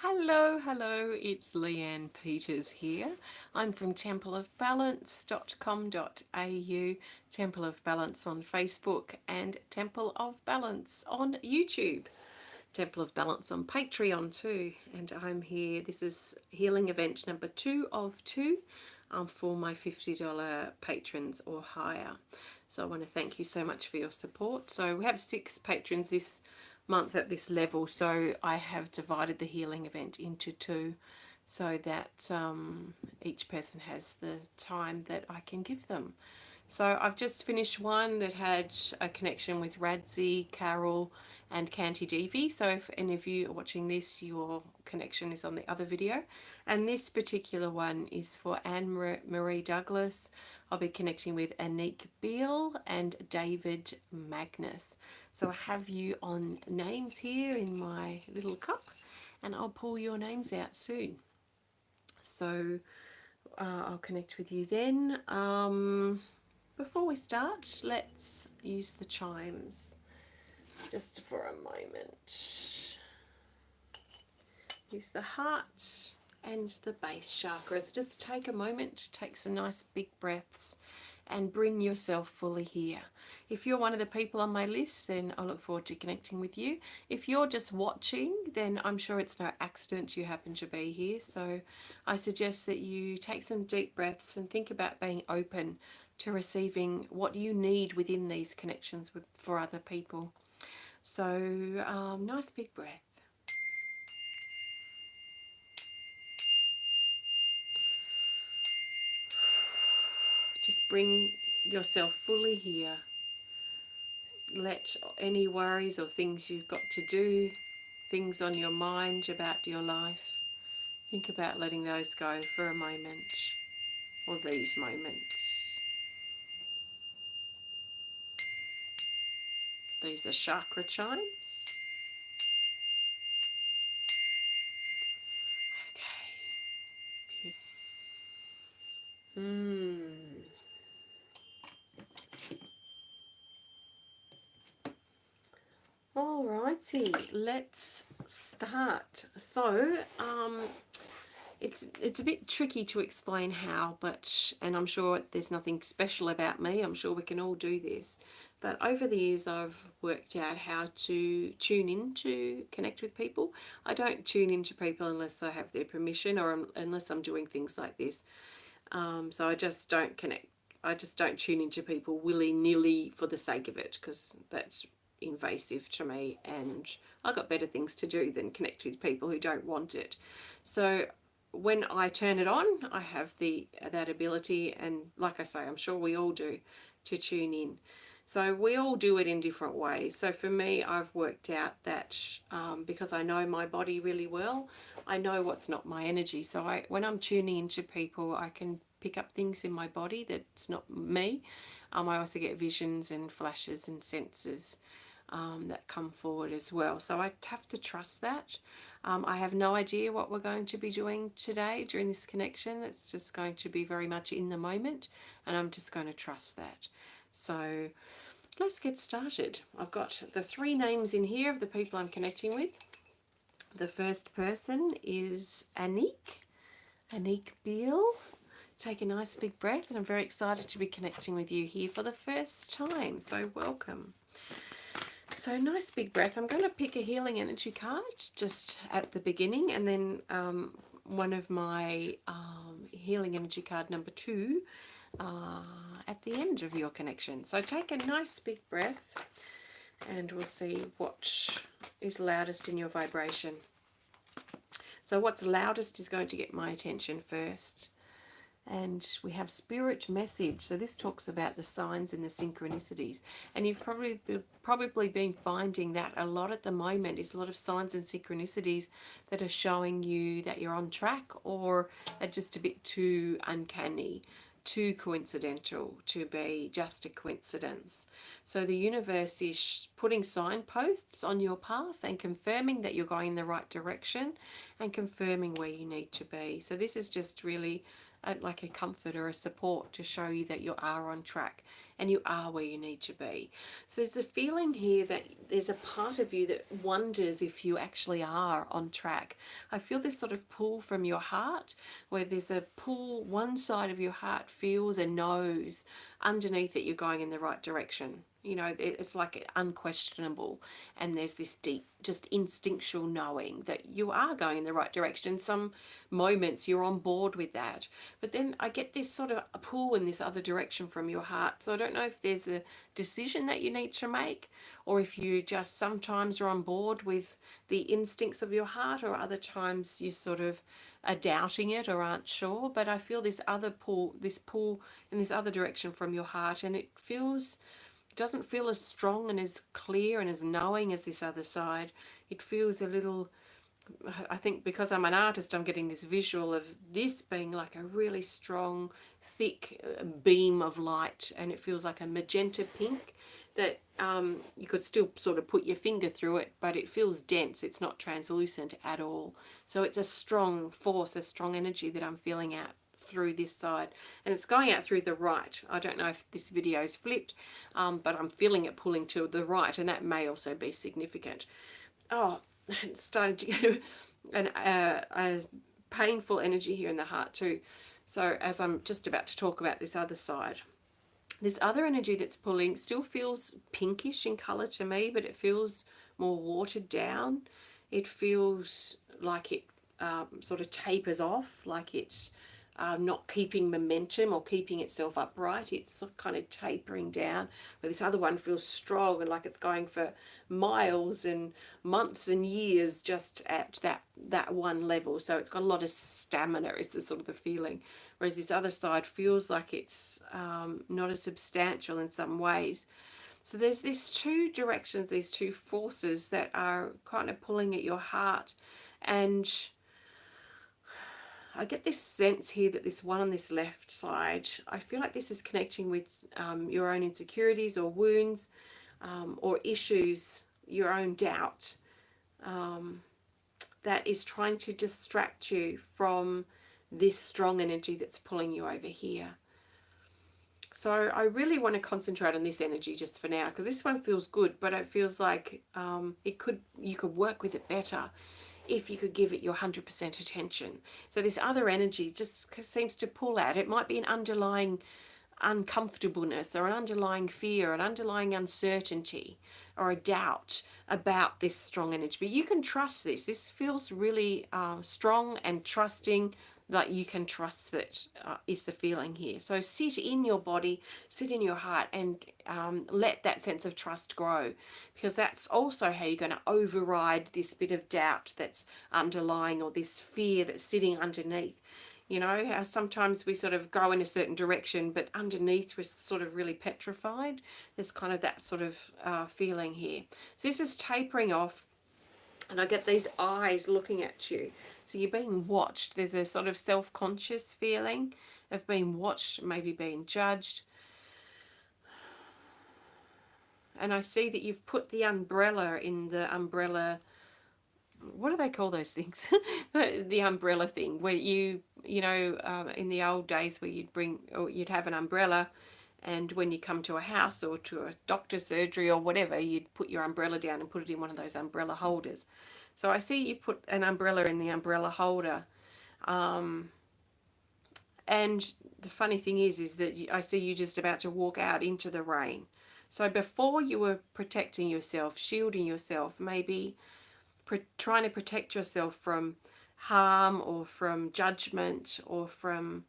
Hello, it's Leanne Peters here. I'm from templeofbalance.com.au, Temple of Balance on Facebook, and Temple of Balance on YouTube. Temple of Balance on Patreon too. And I'm here. This is healing event number 2 of 2 for my $50 patrons or higher. So I want to thank you so much for your support. So we have 6 patrons this month at this level, so I have divided the healing event into 2 so that each person has the time that I can give them. So I've just finished one that had a connection with Radzi, Carol and Canty Devi. So if any of you are watching this, your connection is on the other video. And this particular one is for Anne Marie Douglas. I'll be connecting with Annick Beal and David Magness. So I have you on names here in my little cup, and I'll pull your names out soon. So I'll connect with you then. Before we start, let's use the chimes just for a moment. Use the heart and the base chakras. Just take a moment, take some nice big breaths and bring yourself fully here. If you're one of the people on my list, then I look forward to connecting with you. If you're just watching, then I'm sure it's no accident you happen to be here. So I suggest that you take some deep breaths and think about being open to receiving what you need within these connections for other people. So nice big breath. Just bring yourself fully here. Let any worries or things you've got to do, things on your mind about your life, think about letting those go for a moment, or these moments. These are chakra chimes. Okay. Alrighty, let's start. So, it's a bit tricky to explain how, and I'm sure there's nothing special about me. I'm sure we can all do this. But over the years, I've worked out how to tune in to connect with people. I don't tune into people unless I have their permission or unless I'm doing things like this. So I just don't connect. I just don't tune into people willy-nilly for the sake of it, because that's invasive to me, and I've got better things to do than connect with people who don't want it. So when I turn it on, I have that ability, and like I say, I'm sure we all do, to tune in. So we all do it in different ways. So for me, I've worked out that because I know my body really well, I know what's not my energy. So when I'm tuning into people, I can pick up things in my body that's not me. I also get visions and flashes and senses that come forward as well. So I have to trust that. I have no idea what we're going to be doing today during this connection. It's just going to be very much in the moment, and I'm just going to trust that. So let's get started. I've got the 3 names in here of the people I'm connecting with. The first person is Annick Beal. Take a nice big breath, and I'm very excited to be connecting with you here for the first time. So welcome. So nice big breath. I'm going to pick a healing energy card just at the beginning, and then one of my healing energy card number 2 at the end of your connection. So take a nice big breath, and we'll see what is loudest in your vibration. So what's loudest is going to get my attention first. And we have spirit message. So this talks about the signs and the synchronicities. And you've probably been finding that a lot at the moment is a lot of signs and synchronicities that are showing you that you're on track, or are just a bit too uncanny, too coincidental to be just a coincidence. So the universe is putting signposts on your path and confirming that you're going in the right direction and confirming where you need to be. So this is just really like a comfort or a support to show you that you are on track. and you are where you need to be. So there's a feeling here that there's a part of you that wonders if you actually are on track. I feel this sort of pull from your heart, where there's a pull, one side of your heart feels and knows underneath that you're going in the right direction. You know, it's like unquestionable, and there's this deep, just instinctual knowing that you are going in the right direction. Some moments you're on board with that, but then I get this sort of a pull in this other direction from your heart. So I don't know if there's a decision that you need to make, or if you just sometimes are on board with the instincts of your heart, or other times you sort of are doubting it or aren't sure. But I feel this pull in this other direction from your heart, and it doesn't feel as strong and as clear and as knowing as this other side. It feels a little, I think because I'm an artist, I'm getting this visual of this being like a really strong, thick beam of light, and it feels like a magenta pink that you could still sort of put your finger through it, but it feels dense. It's not translucent at all. So it's a strong force, a strong energy that I'm feeling out through this side, and it's going out through the right. I don't know if this video is flipped, but I'm feeling it pulling to the right, and that may also be significant. Oh, it's starting to get a painful energy here in the heart too. So as I'm just about to talk about this other side, this other energy that's pulling still feels pinkish in color to me, but it feels more watered down. It feels like it sort of tapers off, like it's not keeping momentum or keeping itself upright. It's kind of tapering down. But this other one feels strong and like it's going for miles and months and years just at that one level. So it's got a lot of stamina is the sort of the feeling. Whereas this other side feels like it's not as substantial in some ways. So there's these two directions, these two forces that are kind of pulling at your heart. And I get this sense here that this one on this left side, I feel like this is connecting with your own insecurities or wounds or issues, your own doubt, that is trying to distract you from this strong energy that's pulling you over here. So I really want to concentrate on this energy just for now, because this one feels good, but it feels like you could work with it better if you could give it your 100% attention. So this other energy just seems to pull at. It might be an underlying uncomfortableness or an underlying fear, an underlying uncertainty or a doubt about this strong energy. But you can trust this. This feels really strong and trusting, that you can trust it is the feeling here. So sit in your body, sit in your heart, and let that sense of trust grow, because that's also how you're going to override this bit of doubt that's underlying, or this fear that's sitting underneath. You know, how sometimes we sort of go in a certain direction, but underneath we're sort of really petrified. There's kind of that sort of feeling here. So this is tapering off, and I get these eyes looking at you. So you're being watched. There's a sort of self-conscious feeling of being watched, maybe being judged. And I see that you've put the umbrella in the umbrella, what do they call those things? The umbrella thing, where you know, in the old days where you'd have an umbrella, and when you come to a house or to a doctor's surgery or whatever, you'd put your umbrella down and put it in one of those umbrella holders. So I see you put an umbrella in the umbrella holder. And the funny thing is that I see you just about to walk out into the rain. So before you were protecting yourself, shielding yourself, maybe trying to protect yourself from harm or from judgment or from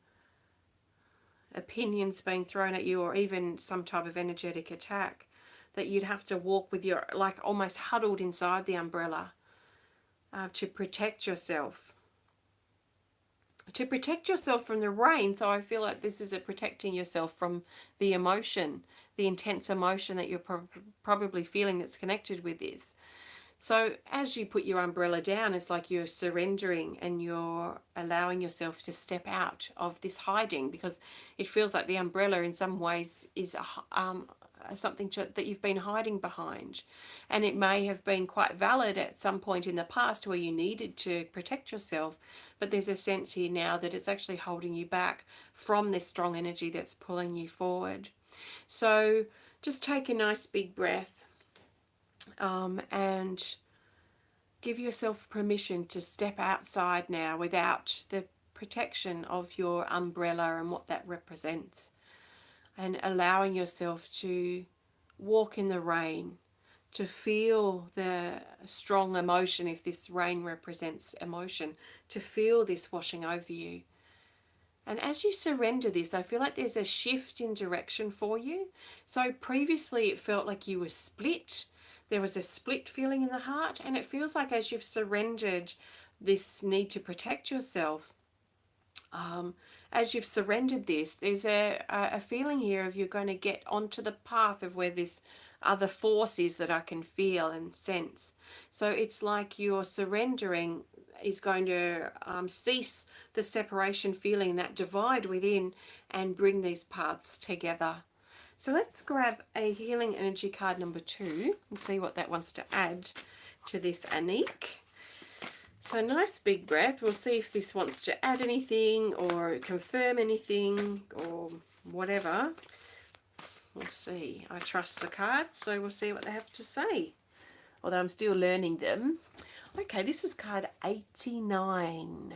opinions being thrown at you, or even some type of energetic attack, that you'd have to walk with your, like, almost huddled inside the umbrella to protect yourself. To protect yourself from the rain. So I feel like this is protecting yourself from the emotion, the intense emotion that you're probably feeling that's connected with this. So as you put your umbrella down, it's like you're surrendering and you're allowing yourself to step out of this hiding, because it feels like the umbrella in some ways is something that you've been hiding behind. And it may have been quite valid at some point in the past where you needed to protect yourself, but there's a sense here now that it's actually holding you back from this strong energy that's pulling you forward. So just take a nice big breath, and give yourself permission to step outside now without the protection of your umbrella and what that represents, and allowing yourself to walk in the rain, to feel the strong emotion, if this rain represents emotion, to feel this washing over you. And as you surrender this, I feel like there's a shift in direction for you. So previously it felt like you were split. There was a split feeling in the heart, and it feels like as you've surrendered this need to protect yourself, as you've surrendered this, there's a feeling here of you're going to get onto the path of where this other force is that I can feel and sense. So it's like your surrendering is going to cease the separation feeling, that divide within, and bring these paths together. So let's grab a healing energy card number 2 and see what that wants to add to this, Annick. So nice big breath. We'll see if this wants to add anything or confirm anything or whatever. We'll see. I trust the cards, so we'll see what they have to say. Although I'm still learning them. Okay, this is card 89.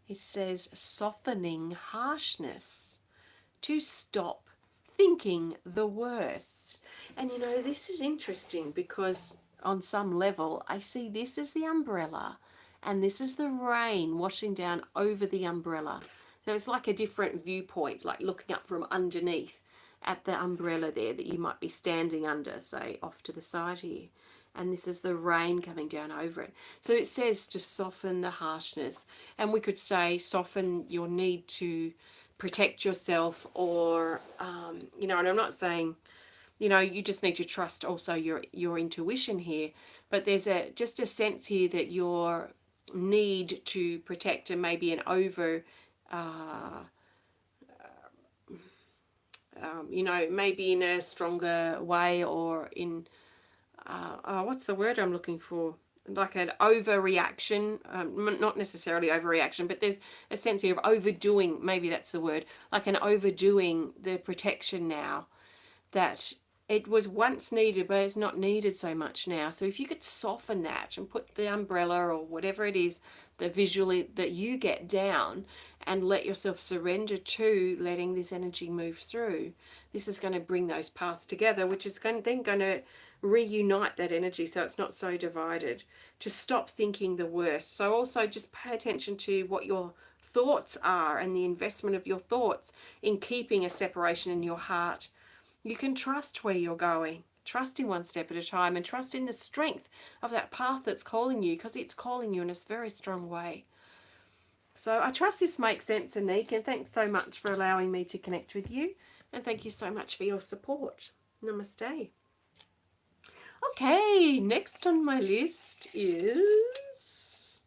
It says softening harshness, to stop thinking the worst. And you know, this is interesting because on some level I see this as the umbrella and this is the rain washing down over the umbrella. So it's like a different viewpoint, like looking up from underneath at the umbrella there that you might be standing under, say off to the side here. And this is the rain coming down over it. So it says to soften the harshness. And we could say soften your need to protect yourself, or, you know, and I'm not saying, you know, you just need to trust also your intuition here. But there's just a sense here that your need to protect and maybe an over, you know, maybe in a stronger way, or in, what's the word I'm looking for? Like an overreaction, not necessarily overreaction, but there's a sense here of overdoing, maybe that's the word, like an overdoing the protection now, that it was once needed, but it's not needed so much now. So if you could soften that and put the umbrella or whatever it is, the visually that you get down, and let yourself surrender to letting this energy move through, this is going to bring those paths together, which is then going to reunite that energy so it's not so divided, to stop thinking the worst. So also just pay attention to what your thoughts are and the investment of your thoughts in keeping a separation in your heart. You can trust where you're going, trusting one step at a time, and trust in the strength of that path that's calling you, because it's calling you in a very strong way. So I trust this makes sense, Annick, and thanks so much for allowing me to connect with you, and thank you so much for your support. Namaste. Okay, next on my list is,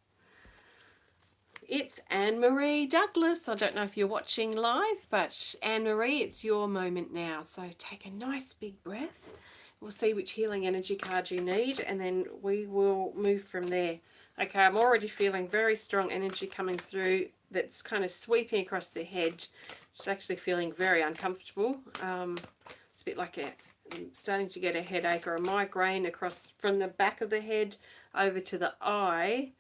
it's Anne-Marie Douglas. I don't know if you're watching live, but Anne-Marie, it's your moment now. So take a nice big breath. We'll see which healing energy card you need, and then we will move from there. Okay, I'm already feeling very strong energy coming through that's kind of sweeping across the head. It's actually feeling very uncomfortable. It's a bit like I'm starting to get a headache or a migraine across from the back of the head over to the eye,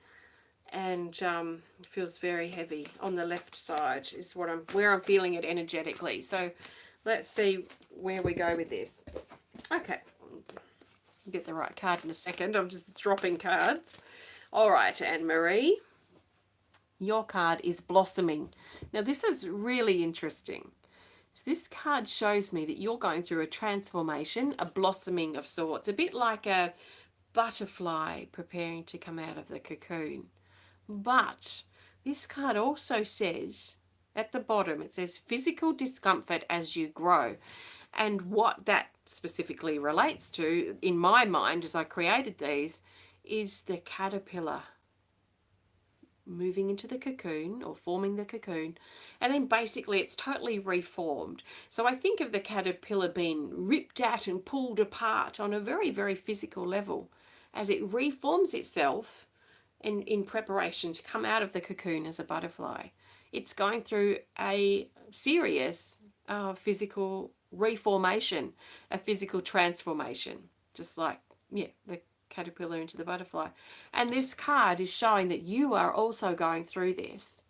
and it feels very heavy on the left side is where I'm feeling it energetically. So let's see where we go with this. Okay, I'll get the right card in a second. I'm just dropping cards. All right, Anne-Marie, your card is blossoming. Now this is really interesting. So this card shows me that you're going through a transformation, a blossoming of sorts, a bit like a butterfly preparing to come out of the cocoon. But this card also says, at the bottom, it says physical discomfort as you grow. And what that specifically relates to, in my mind, as I created these, is the caterpillar moving into the cocoon or forming the cocoon, and then basically it's totally reformed. So I think of the caterpillar being ripped at and pulled apart on a very, very physical level as it reforms itself in preparation to come out of the cocoon as a butterfly. It's going through a serious physical reformation, a physical transformation, just like, yeah, the caterpillar into the butterfly. And this card is showing that you are also going through this.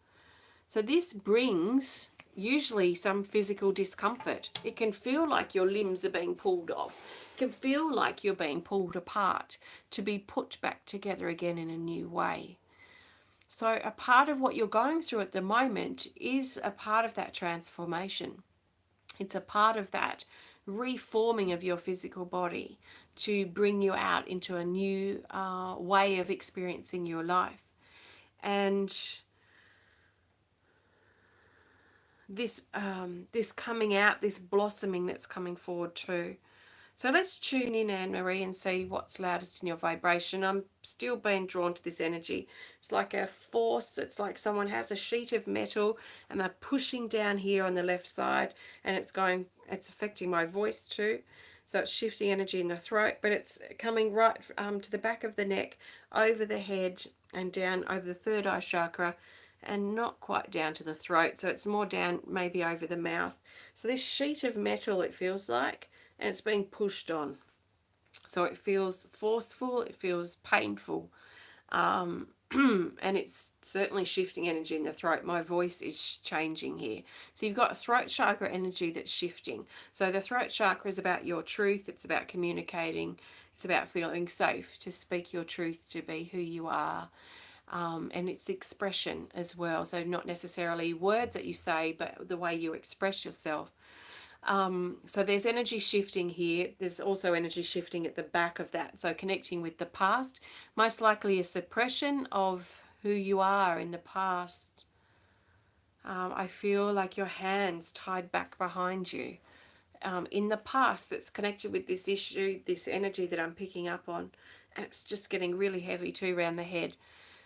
So this brings usually some physical discomfort. It can feel like your limbs are being pulled off. It can feel like you're being pulled apart to be put back together again in a new way. So a part of what you're going through at the moment is a part of that transformation. It's a part of that reforming of your physical body to bring you out into a new way of experiencing your life. And this this coming out, this blossoming that's coming forward too. So let's tune in, Anne-Marie, and see what's loudest in your vibration. I'm still being drawn to this energy. It's like a force. It's like someone has a sheet of metal and they're pushing down here on the left side, and it's affecting my voice too. So it's shifting energy in the throat, but it's coming right to the back of the neck, over the head, and down over the third eye chakra, and not quite down to the throat. So it's more down maybe over the mouth. So this sheet of metal, it feels like, and it's being pushed on. So it feels forceful, it feels painful, and it's certainly shifting energy in the throat. My voice is changing here. So you've got throat chakra energy that's shifting. So the throat chakra is about your truth, it's about communicating, it's about feeling safe to speak your truth, to be who you are. And it's expression as well. So not necessarily words that you say, but the way you express yourself. So there's energy shifting here. There's also energy shifting at the back of that. So connecting with the past, most likely a suppression of who you are in the past. I feel like your hands tied back behind you. In the past, that's connected with this issue, this energy that I'm picking up on. And it's just getting really heavy too around the head.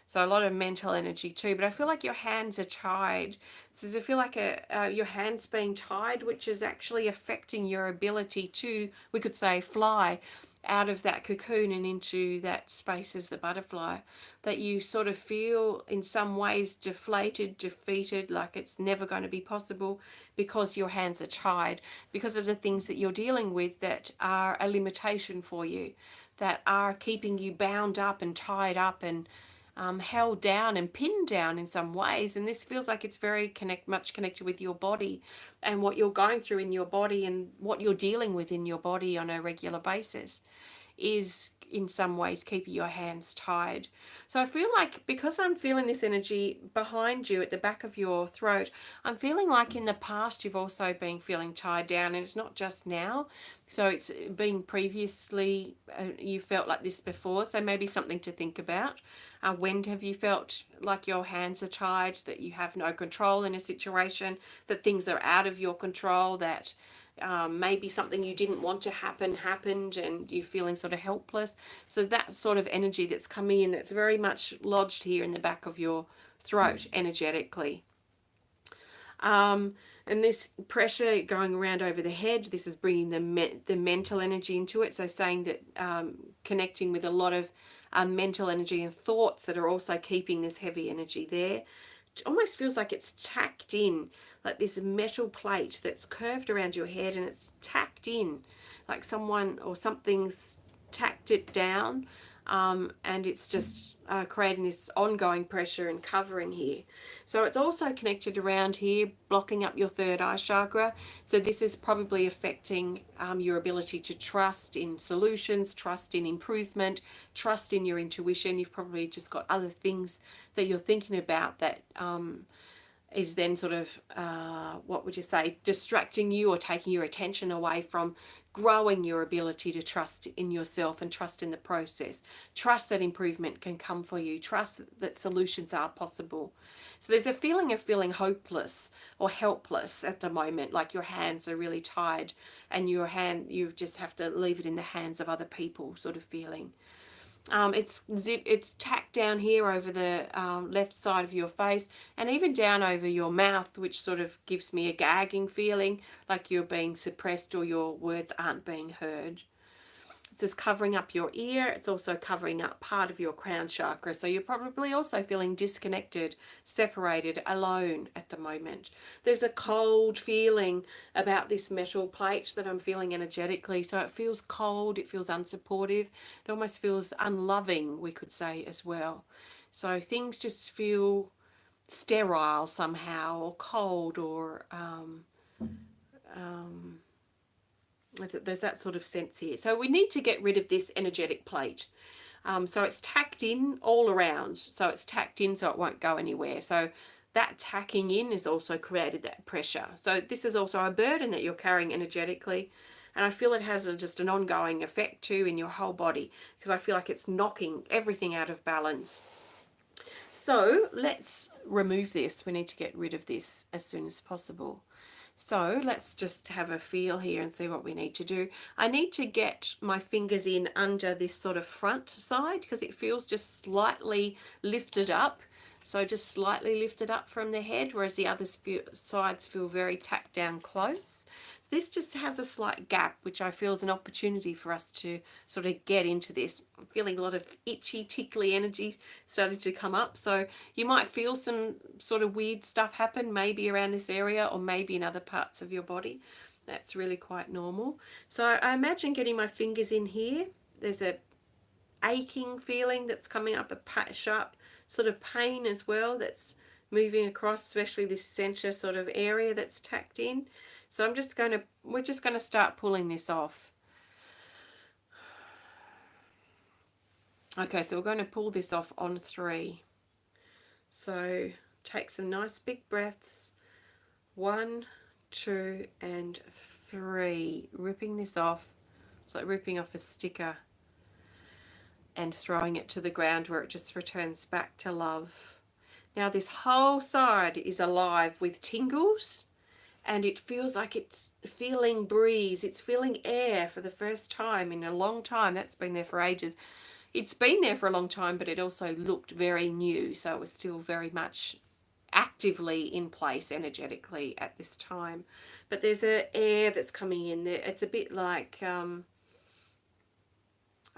So a lot of mental energy too, but I feel like your hands are tied. So does it feel like your hands being tied, which is actually affecting your ability to, we could say, fly out of that cocoon and into that space as the butterfly, that you sort of feel in some ways deflated, defeated, like it's never going to be possible because your hands are tied, because of the things that you're dealing with that are a limitation for you, that are keeping you bound up and tied up and held down and pinned down in some ways. And this feels like it's very much connected with your body and what you're going through in your body and what you're dealing with in your body on a regular basis is in some ways keeping your hands tied. So I feel like, because I'm feeling this energy behind you at the back of your throat, I'm feeling like in the past you've also been feeling tied down, and it's not just now. So it's been previously, you felt like this before. So maybe something to think about. When have you felt like your hands are tied, that you have no control in a situation, that things are out of your control, that maybe something you didn't want to happen happened and you're feeling sort of helpless? So that sort of energy that's coming in, that's very much lodged here in the back of your throat energetically. And this pressure going around over the head, this is bringing the mental energy into it. So saying that connecting with a lot of mental energy and thoughts that are also keeping this heavy energy there. It almost feels like it's tacked in, like this metal plate that's curved around your head, and it's tacked in, like someone or something's tacked it down, and it's just creating this ongoing pressure and covering here. So it's also connected around here, blocking up your third eye chakra. So this is probably affecting your ability to trust in solutions, trust in improvement, trust in your intuition. You've probably just got other things that you're thinking about that is then sort of, what would you say, distracting you or taking your attention away from growing your ability to trust in yourself and trust in the process. Trust that improvement can come for you. Trust that solutions are possible. So there's a feeling of feeling hopeless or helpless at the moment, like your hands are really tied and you just have to leave it in the hands of other people sort of feeling. It's tacked down here over the left side of your face and even down over your mouth, which sort of gives me a gagging feeling, like you're being suppressed or your words aren't being heard. It's just covering up your ear. It's also covering up part of your crown chakra. So you're probably also feeling disconnected, separated, alone at the moment. There's a cold feeling about this metal plate that I'm feeling energetically. So it feels cold, it feels unsupportive, it almost feels unloving, we could say as well. So things just feel sterile somehow, or cold, or there's that sort of sense here. So we need to get rid of this energetic plate. So it's tacked in all around. So it's tacked in so it won't go anywhere. So that tacking in has also created that pressure. So this is also a burden that you're carrying energetically. And I feel it has just an ongoing effect too in your whole body, because I feel like it's knocking everything out of balance. So let's remove this. We need to get rid of this as soon as possible. So let's just have a feel here and see what we need to do. I need to get my fingers in under this sort of front side, because it feels just slightly lifted up. So just slightly lifted up from the head, whereas the other sides feel very tacked down close. So this just has a slight gap, which I feel is an opportunity for us to sort of get into this. I'm feeling a lot of itchy, tickly energy starting to come up. So you might feel some sort of weird stuff happen, maybe around this area or maybe in other parts of your body. That's really quite normal. So I imagine getting my fingers in here. There's a aching feeling that's coming up, a sharp sort of pain as well that's moving across, especially this center sort of area that's tacked in. So we're just going to start pulling this off. Okay, so we're going to pull this off on 3. So take some nice big breaths. 1, 2, and 3. Ripping this off. It's like ripping off a sticker and throwing it to the ground, where it just returns back to love. Now this whole side is alive with tingles, and it feels like it's feeling breeze. It's feeling air for the first time in a long time. That's been there for ages. It's been there for a long time, but it also looked very new. So it was still very much actively in place energetically at this time. But there's a air that's coming in there. It's a bit like,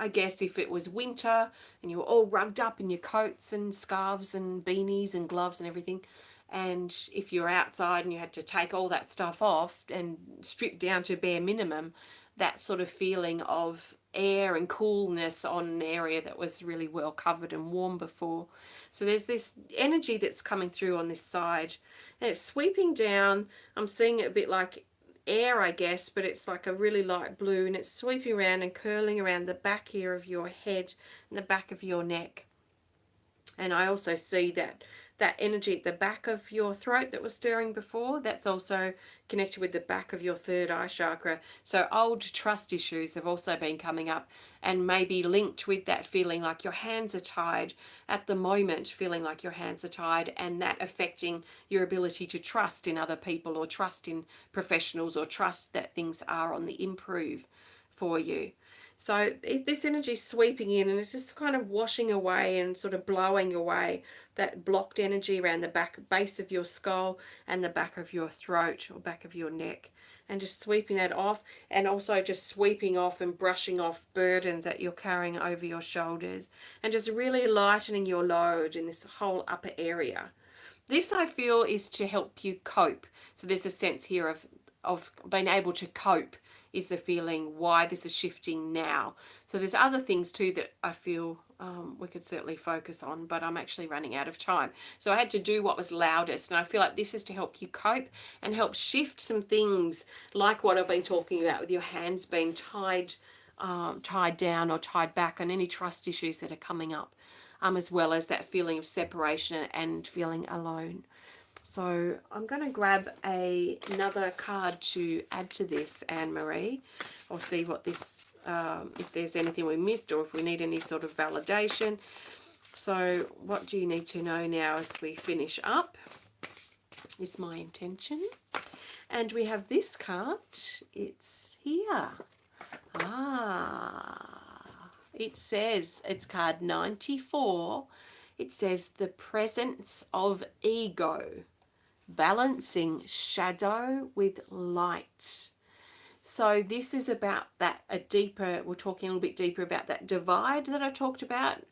I guess if it was winter and you were all rugged up in your coats and scarves and beanies and gloves and everything, and if you're outside and you had to take all that stuff off and strip down to bare minimum, that sort of feeling of air and coolness on an area that was really well covered and warm before. So there's this energy that's coming through on this side, and it's sweeping down. I'm seeing it a bit like air, I guess, but it's like a really light blue, and it's sweeping around and curling around the back here of your head and the back of your neck. And I also see that energy at the back of your throat that was stirring before, that's also connected with the back of your third eye chakra. So old trust issues have also been coming up, and maybe linked with that feeling like your hands are tied at the moment, feeling like your hands are tied, and that affecting your ability to trust in other people, or trust in professionals, or trust that things are on the improve for you. So this energy is sweeping in, and it's just kind of washing away and sort of blowing away that blocked energy around the back base of your skull and the back of your throat or back of your neck, and just sweeping that off, and also just sweeping off and brushing off burdens that you're carrying over your shoulders, and just really lightening your load in this whole upper area. This, I feel, is to help you cope. So there's a sense here of being able to cope, is the feeling why this is shifting now. So there's other things too that I feel we could certainly focus on, but I'm actually running out of time. So I had to do what was loudest, and I feel like this is to help you cope and help shift some things, like what I've been talking about with your hands being tied down or tied back, on any trust issues that are coming up, as well as that feeling of separation and feeling alone. So I'm going to grab another card to add to this, Anne-Marie. I'll see what this, if there's anything we missed, or if we need any sort of validation. So what do you need to know now as we finish up is my intention. And we have this card. It's here. It says, it's card 94. It says, the presence of ego, balancing shadow with light. So this is about that, we're talking a little bit deeper about that divide that I talked about,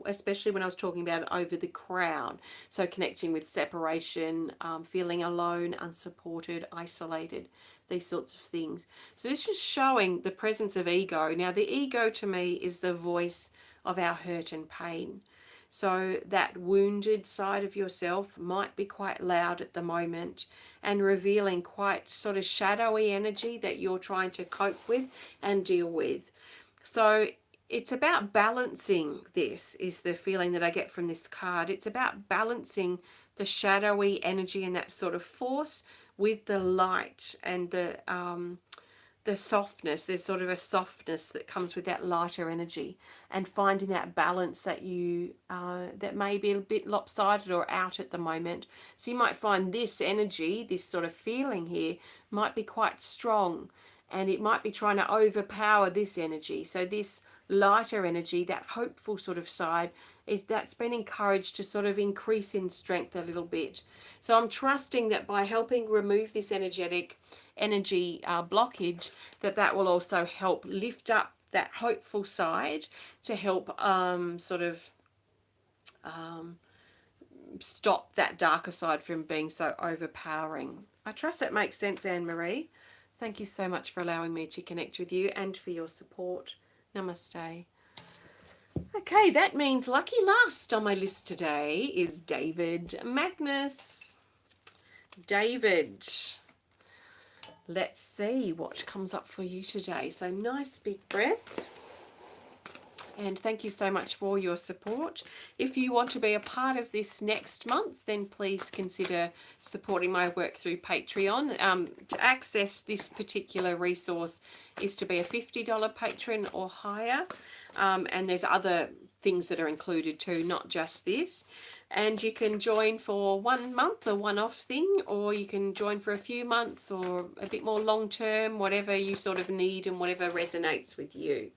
especially when I was talking about it over the crown. So connecting with separation, feeling alone, unsupported, isolated, these sorts of things. So this is showing the presence of ego. Now the ego to me is the voice of our hurt and pain. So that wounded side of yourself might be quite loud at the moment and revealing quite sort of shadowy energy that you're trying to cope with and deal with. So it's about balancing. This is the feeling that I get from this card. It's about balancing the shadowy energy and that sort of force with the light and the softness. There's sort of a softness that comes with that lighter energy, and finding that balance that you that may be a bit lopsided or out at the moment. So you might find this energy, this sort of feeling here, might be quite strong, and it might be trying to overpower this energy. So this lighter energy, that hopeful sort of side, is that's been encouraged to sort of increase in strength a little bit. So I'm trusting that by helping remove this energy blockage, that will also help lift up that hopeful side to help stop that darker side from being so overpowering. I trust that makes sense, Anne-Marie. Thank you so much for allowing me to connect with you and for your support. Namaste. Okay, that means lucky last on my list today is David Magness. David, let's see what comes up for you today. So nice big breath. And thank you so much for your support. If you want to be a part of this next month, then please consider supporting my work through Patreon. To access this particular resource is to be a $50 patron or higher. And there's other things that are included too, not just this. And you can join for 1 month, a one-off thing, or you can join for a few months or a bit more long-term, whatever you sort of need and whatever resonates with you.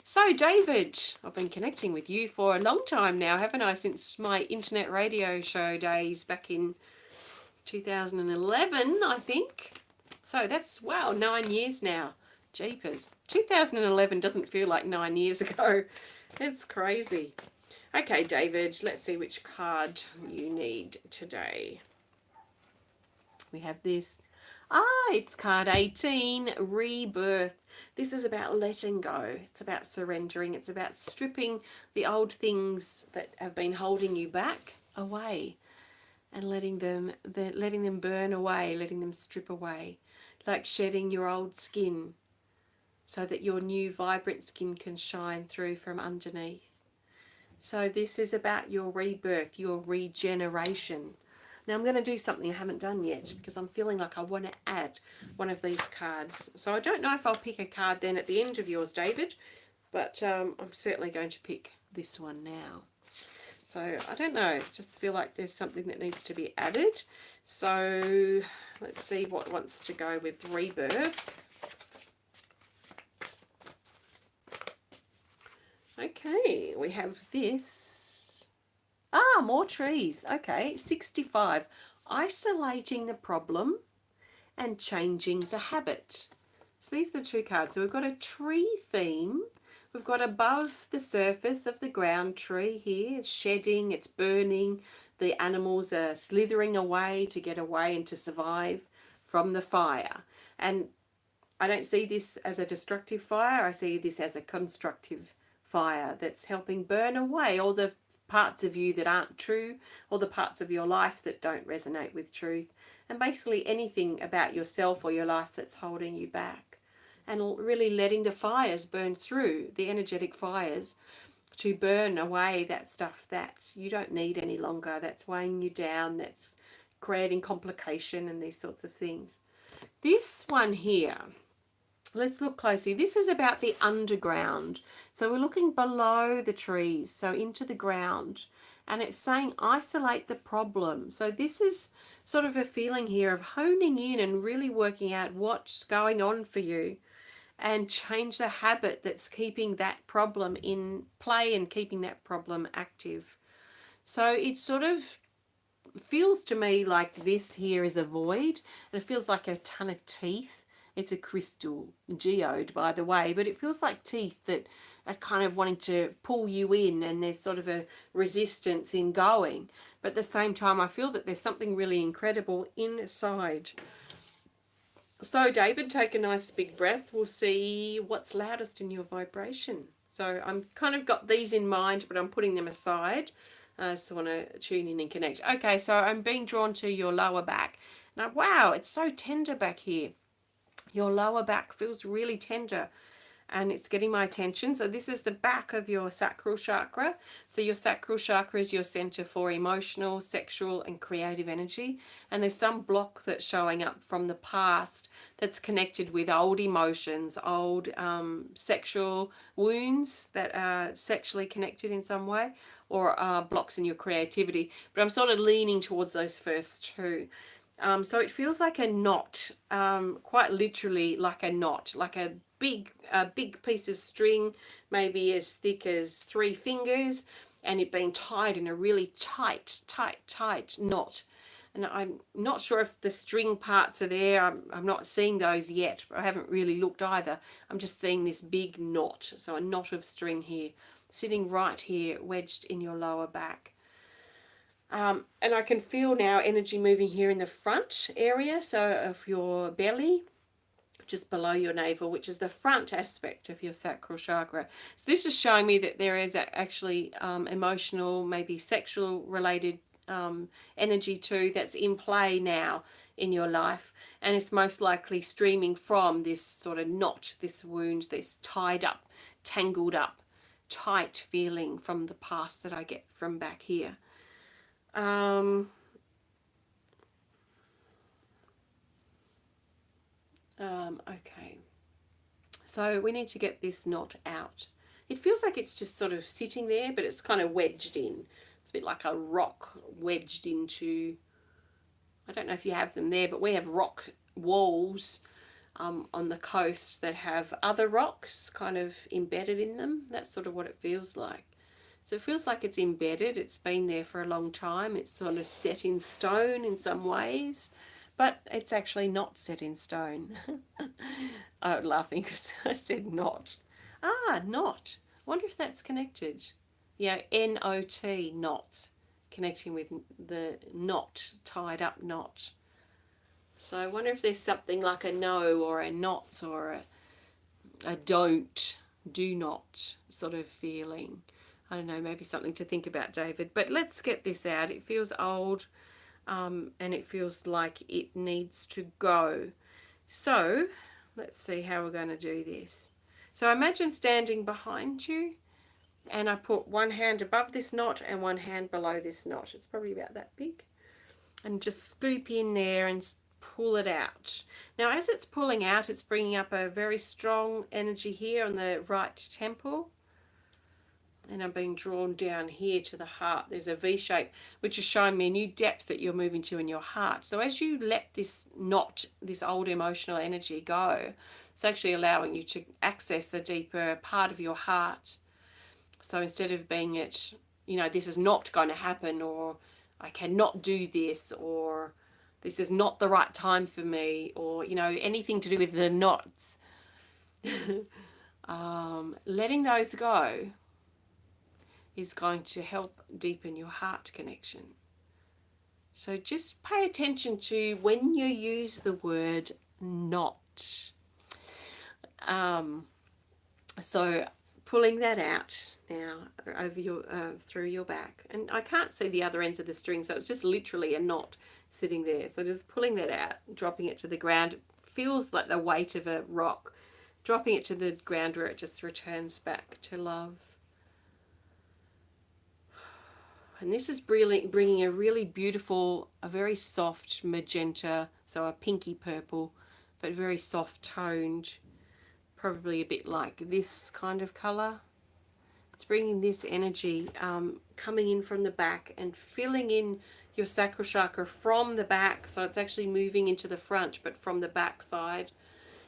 So David, I've been connecting with you for a long time now, haven't I? Since my internet radio show days back in 2011, I think. So that's, wow, 9 years now. Jeepers. 2011 doesn't feel like 9 years ago. It's crazy. Okay, David, let's see which card you need today. We have this. It's card 18, Rebirth. This is about letting go. It's about surrendering. It's about stripping the old things that have been holding you back away and letting them burn away, letting them strip away, like shedding your old skin so that your new vibrant skin can shine through from underneath. So this is about your rebirth, your regeneration. Now I'm going to do something I haven't done yet because I'm feeling like I want to add one of these cards. So I don't know if I'll pick a card then at the end of yours, David, but I'm certainly going to pick this one now. So I don't know, I just feel like there's something that needs to be added. So let's see what wants to go with rebirth. Okay, we have this. More trees. Okay, 65. Isolating the problem and changing the habit. So these are the two cards. So we've got a tree theme. We've got above the surface of the ground tree here. It's shedding, it's burning. The animals are slithering away to get away and to survive from the fire. And I don't see this as a destructive fire. I see this as a constructive fire that's helping burn away all the parts of you that aren't true, or the parts of your life that don't resonate with truth, and basically anything about yourself or your life that's holding you back, and really letting the fires burn through, the energetic fires, to burn away that stuff that you don't need any longer, that's weighing you down, that's creating complication and these sorts of things. This one here, let's look closely. This is about the underground. So we're looking below the trees, so into the ground. And it's saying isolate the problem. So this is sort of a feeling here of honing in and really working out what's going on for you. And change the habit that's keeping that problem in play and keeping that problem active. So it sort of feels to me like this here is a void. And it feels like a ton of teeth It's a crystal geode, by the way, but it feels like teeth that are kind of wanting to pull you in, and there's sort of a resistance in going. But at the same time, I feel that there's something really incredible inside. So, David, take a nice big breath. We'll see what's loudest in your vibration. So, I'm kind of got these in mind, but I'm putting them aside. I just want to tune in and connect. Okay, so I'm being drawn to your lower back. Now, wow, it's so tender back here. Your lower back feels really tender, and it's getting my attention. So this is the back of your sacral chakra. So your sacral chakra is your center for emotional, sexual, and creative energy. And there's some block that's showing up from the past that's connected with old emotions, old sexual wounds that are sexually connected in some way, or blocks in your creativity. But I'm sort of leaning towards those first two. So it feels like a knot, quite literally like a knot, like a big piece of string, maybe as thick as 3 fingers, and it being tied in a really tight knot. And I'm not sure if the string parts are there. I'm not seeing those yet. I haven't really looked either. I'm just seeing this big knot. So a knot of string here, sitting right here, wedged in your lower back. And I can feel now energy moving here in the front area, so of your belly, just below your navel, which is the front aspect of your sacral chakra. So this is showing me that there is actually emotional, maybe sexual related energy too that's in play now in your life, and it's most likely streaming from this sort of knot, this wound, this tied up, tangled up, tight feeling from the past that I get from back here. Okay, so we need to get this knot out. It feels like it's just sort of sitting there, but it's kind of wedged in. It's a bit like a rock wedged into, I don't know if you have them there, but we have rock walls on the coast that have other rocks kind of embedded in them. That's sort of what it feels like. So it feels like it's embedded, it's been there for a long time, it's sort of set in stone in some ways, but it's actually not set in stone. I'm laughing because I said not. Not. I wonder if that's connected. Yeah, N-O-T, not. Connecting with the knot, tied up knot. So I wonder if there's something like a no or a not or a don't, do not sort of feeling. I don't know, maybe something to think about, David. But let's get this out. It feels old, and it feels like it needs to go. So let's see how we're going to do this. So imagine standing behind you, and I put one hand above this knot and one hand below this knot. It's probably about that big. And just scoop in there and pull it out. Now, as it's pulling out, it's bringing up a very strong energy here on the right temple. And I'm being drawn down here to the heart. There's a V shape, which is showing me a new depth that you're moving to in your heart. So as you let this knot, this old emotional energy go, it's actually allowing you to access a deeper part of your heart. So instead of being it, this is not going to happen, or I cannot do this, or this is not the right time for me, or, anything to do with the knots, letting those go is going to help deepen your heart connection. So just pay attention to when you use the word not. So pulling that out now over your through your back, and I can't see the other ends of the string, so it's just literally a knot sitting there. So just pulling that out, dropping it to the ground. It feels like the weight of a rock, dropping it to the ground where it just returns back to love. And this is bringing a really beautiful, a very soft magenta, so a pinky purple, but very soft toned, probably a bit like this kind of colour. It's bringing this energy coming in from the back and filling in your sacral chakra from the back, so it's actually moving into the front, but from the back side.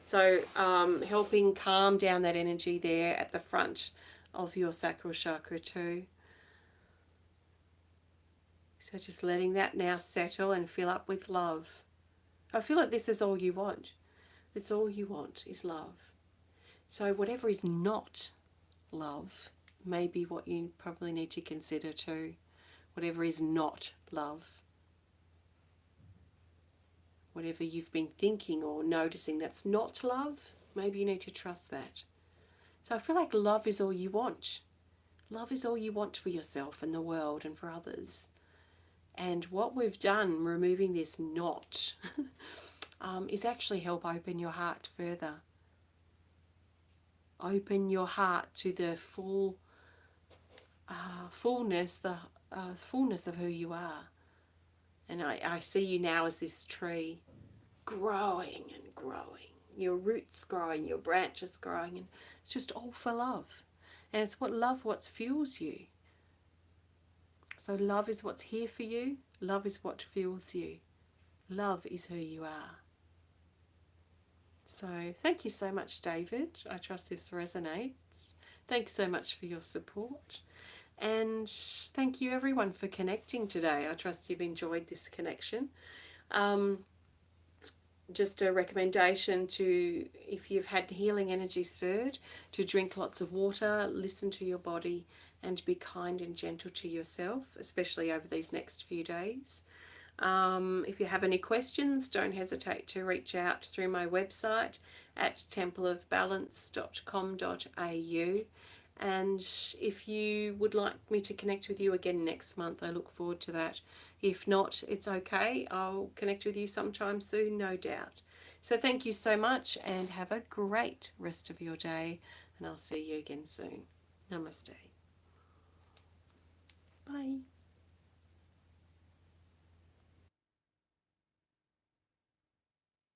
So helping calm down that energy there at the front of your sacral chakra too. So just letting that now settle and fill up with love. I feel like this is all you want. That's all you want is love. So whatever is not love may be what you probably need to consider too. Whatever is not love. Whatever you've been thinking or noticing that's not love, maybe you need to trust that. So I feel like love is all you want. Love is all you want for yourself and the world and for others. And what we've done, removing this not, is actually help open your heart further. Open your heart to the fullness of who you are. And I see you now as this tree growing and growing. Your roots growing, your branches growing, and it's just all for love. And it's what fuels you. So love is what's here for you. Love is what fuels you. Love is who you are. So thank you so much, David. I trust this resonates. Thanks so much for your support. And thank you everyone for connecting today. I trust you've enjoyed this connection. Just a recommendation to, if you've had healing energy stirred, to drink lots of water, listen to your body, and be kind and gentle to yourself, especially over these next few days. If you have any questions, don't hesitate to reach out through my website at templeofbalance.com.au. And if you would like me to connect with you again next month, I look forward to that. If not, it's okay. I'll connect with you sometime soon, no doubt. So thank you so much and have a great rest of your day. And I'll see you again soon. Namaste. Bye.